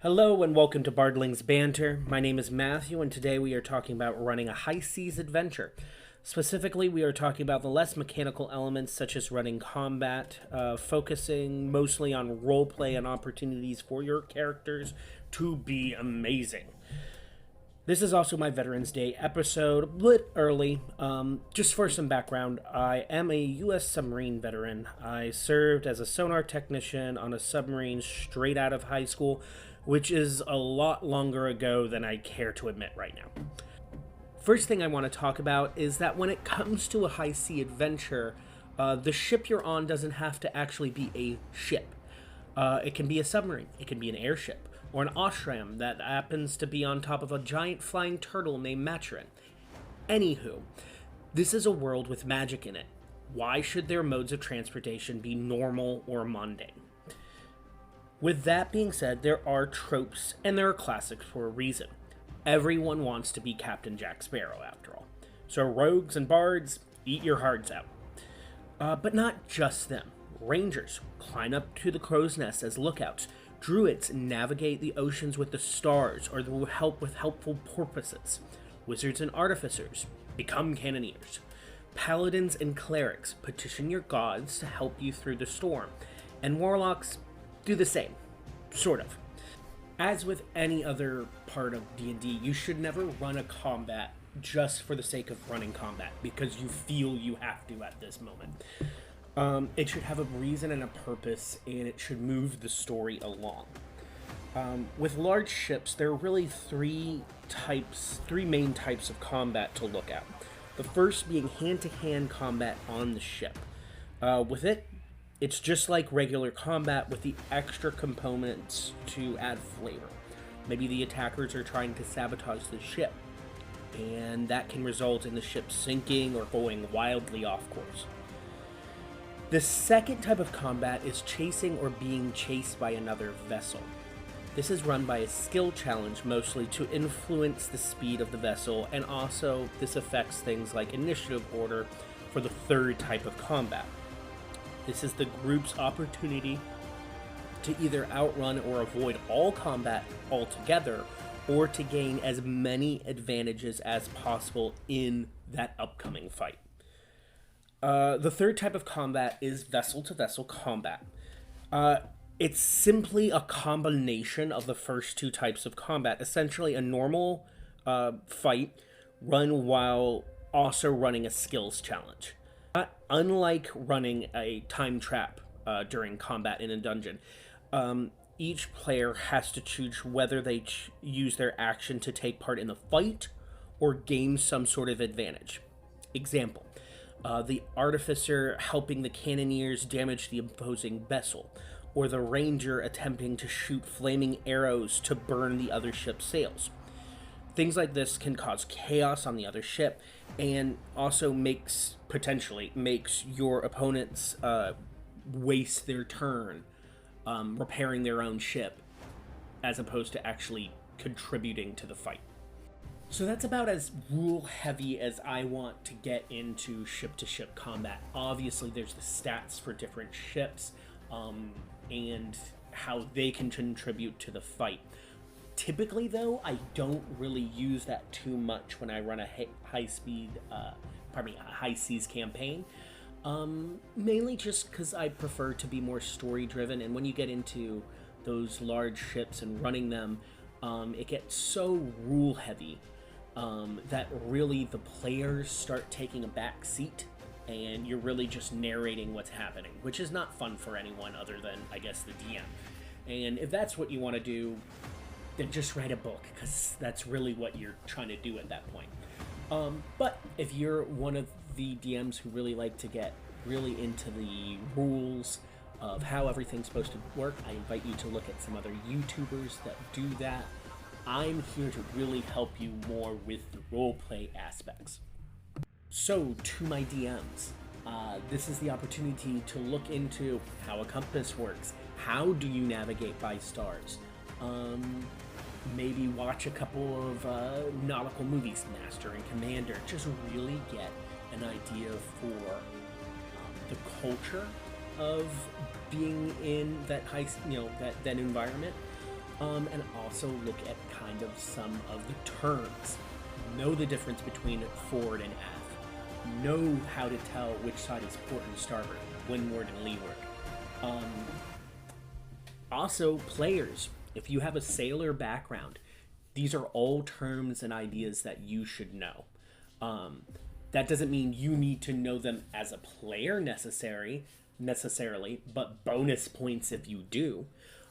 Hello and welcome to Bardling's Banter. My name is Matthew, and today we are talking about running a high seas adventure. Specifically, we are talking about the less mechanical elements such as running combat, focusing mostly on roleplay and opportunities for your characters to be amazing. This is also my Veterans Day episode, a bit early. Just for some background, I am a U.S. submarine veteran. I served as a sonar technician on a submarine straight out of high school, which is a lot longer ago than I care to admit right now. First thing I want to talk about is that when it comes to a high sea adventure, the ship you're on doesn't have to actually be a ship. It can be a submarine, it can be an airship, or an Oshram that happens to be on top of a giant flying turtle named Maturin. Anywho, this is a world with magic in it. Why should their modes of transportation be normal or mundane? With that being said, there are tropes and there are classics for a reason. Everyone wants to be Captain Jack Sparrow, after all. So rogues and bards, eat your hearts out. But not just them. Rangers climb up to the crow's nest as lookouts. Druids navigate the oceans with the stars or will help with helpful porpoises. Wizards and artificers become cannoneers. Paladins and clerics petition your gods to help you through the storm. And warlocks do the same, sort of. As with any other part of D&D, you should never run a combat just for the sake of running combat, because you feel you have to at this moment. It should have a reason and a purpose, and it should move the story along. With large ships, there are really three main types of combat to look at. The first being hand-to-hand combat on the ship. With it, it's just like regular combat with the extra components to add flavor. Maybe the attackers are trying to sabotage the ship, and that can result in the ship sinking or going wildly off course. The second type of combat is chasing or being chased by another vessel. This is run by a skill challenge mostly to influence the speed of the vessel, and also this affects things like initiative order for the third type of combat. This is the group's opportunity to either outrun or avoid all combat altogether, or to gain as many advantages as possible in that upcoming fight. The third type of combat is vessel-to-vessel combat. It's simply a combination of the first two types of combat. Essentially a normal fight run while also running a skills challenge. Unlike running a time trap during combat in a dungeon, each player has to choose whether they use their action to take part in the fight or gain some sort of advantage. Example. The artificer helping the cannoneers damage the opposing vessel, or the ranger attempting to shoot flaming arrows to burn the other ship's sails. Things like this can cause chaos on the other ship, and also potentially makes your opponents waste their turn repairing their own ship, as opposed to actually contributing to the fight. So that's about as rule-heavy as I want to get into ship-to-ship combat. Obviously, there's the stats for different ships, and how they can contribute to the fight. Typically, though, I don't really use that too much when I run a high seas campaign. Mainly just because I prefer to be more story-driven, and when you get into those large ships and running them, it gets so rule-heavy that really the players start taking a back seat, and you're really just narrating what's happening, which is not fun for anyone other than, I guess, the DM. And if that's what you want to do, then just write a book, because that's really what you're trying to do at that point. But if you're one of the DMs who really like to get really into the rules of how everything's supposed to work, I invite you to look at some other YouTubers that do that. I'm here to really help you more with the roleplay aspects. So, to my DMs, this is the opportunity to look into how a compass works. How do you navigate by stars? Maybe watch a couple of nautical movies, Master and Commander. Just really get an idea for the culture of being in that that environment. and also look at kind of some of the terms. Know the difference between forward and aft. Know how to tell which side is port and starboard, windward and leeward. Also, players, if you have a sailor background, these are all terms and ideas that you should know. That doesn't mean you need to know them as a player necessarily, but bonus points if you do.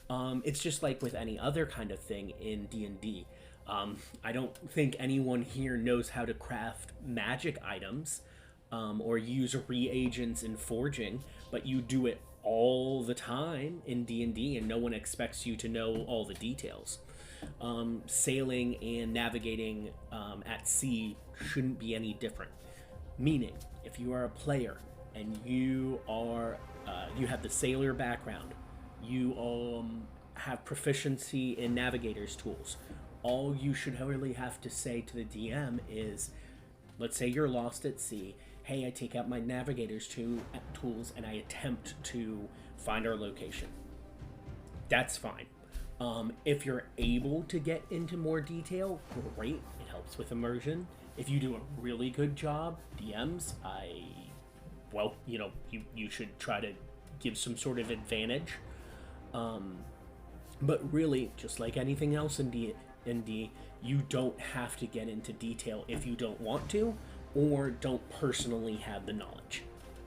It's just like with any other kind of thing in D&D. I don't think anyone here knows how to craft magic items or use reagents in forging, but you do it all the time in D&D, and no one expects you to know all the details. Sailing and navigating at sea shouldn't be any different. Meaning, if you are a player and you have the sailor background, you have proficiency in navigator's tools, all you should really have to say to the DM is, let's say you're lost at sea. Hey, I take out my navigator's tools and I attempt to find our location. That's fine. If you're able to get into more detail, great. It helps with immersion. If you do a really good job, DMs, you should try to give some sort of advantage. But really, just like anything else in D, you don't have to get into detail if you don't want to, or don't personally have the knowledge.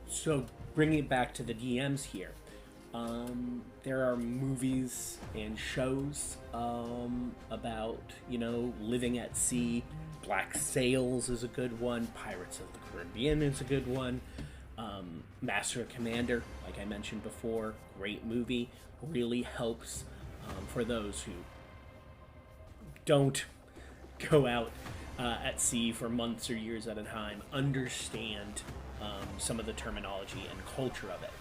So bringing it back to the DMs here, there are movies and shows about, living at sea. Black Sails is a good one. Pirates of the Caribbean is a good one. Master and Commander, like I mentioned before, great movie. Really helps for those who don't go out at sea for months or years at a time, understand some of the terminology and culture of it.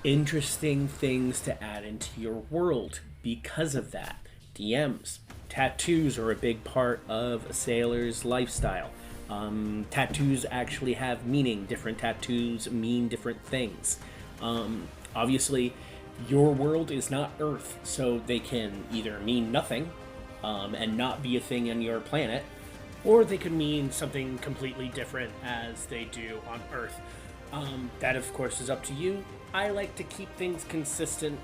Interesting things to add into your world because of that. DMs. Tattoos are a big part of a sailor's lifestyle. Tattoos actually have meaning. Different tattoos mean different things. Obviously, your world is not Earth, so they can either mean nothing and not be a thing on your planet, or they could mean something completely different as they do on Earth. That, of course, is up to you. I like to keep things consistent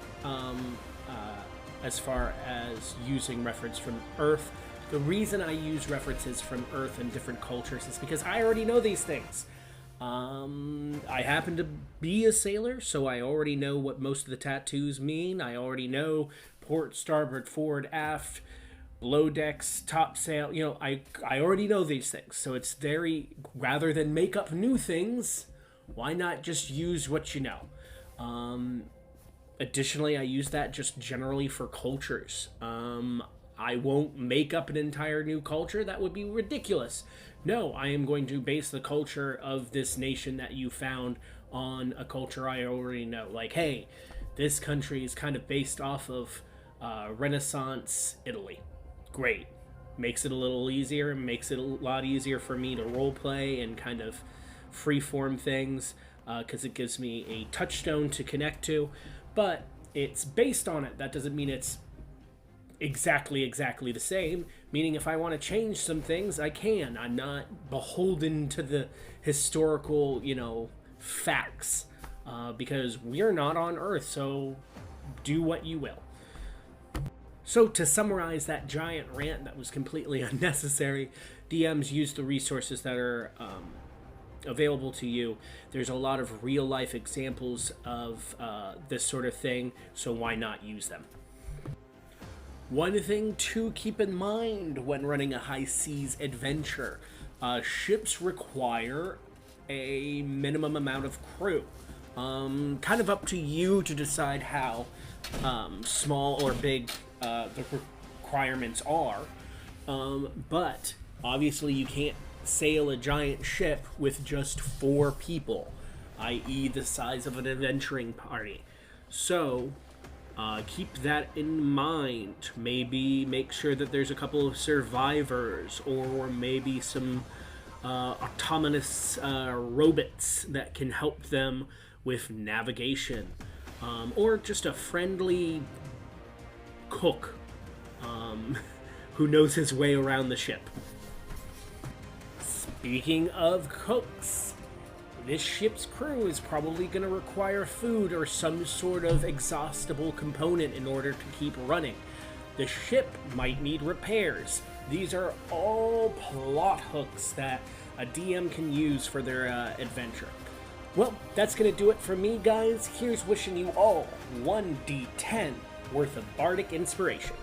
as far as using reference from Earth. The reason I use references from Earth and different cultures is because I already know these things. I happen to be a sailor, so I already know what most of the tattoos mean. I already know port, starboard, forward, aft, below decks, topsail. I already know these things. So it's rather than make up new things, why not just use what you know? Additionally, I use that just generally for cultures. I won't make up an entire new culture. That would be ridiculous. No, I am going to base the culture of this nation that you found on a culture I already know. Like, hey, this country is kind of based off of Renaissance Italy. Great. Makes it a little easier, makes it a lot easier for me to roleplay and kind of freeform things, because it gives me a touchstone to connect to. But it's based on it. That doesn't mean it's exactly the same, meaning if I want to change some things, I can. I'm not beholden to the historical, facts, because we're not on Earth, so do what you will. So to summarize that giant rant that was completely unnecessary, DMs use the resources that are available to you. There's a lot of real life examples of this sort of thing, so why not use them? One thing to keep in mind when running a high seas adventure, ships require a minimum amount of crew. Kind of up to you to decide how small or big the requirements are, but obviously you can't sail a giant ship with just 4 people, i.e. the size of an adventuring party. So keep that in mind. Maybe make sure that there's a couple of survivors, or maybe some autonomous robots that can help them with navigation, or just a friendly cook who knows his way around the ship. Speaking of cooks, this ship's crew is probably going to require food or some sort of exhaustible component in order to keep running. The ship might need repairs. These are all plot hooks that a DM can use for their adventure. Well, that's going to do it for me, guys. Here's wishing you all 1d10 worth of bardic inspiration.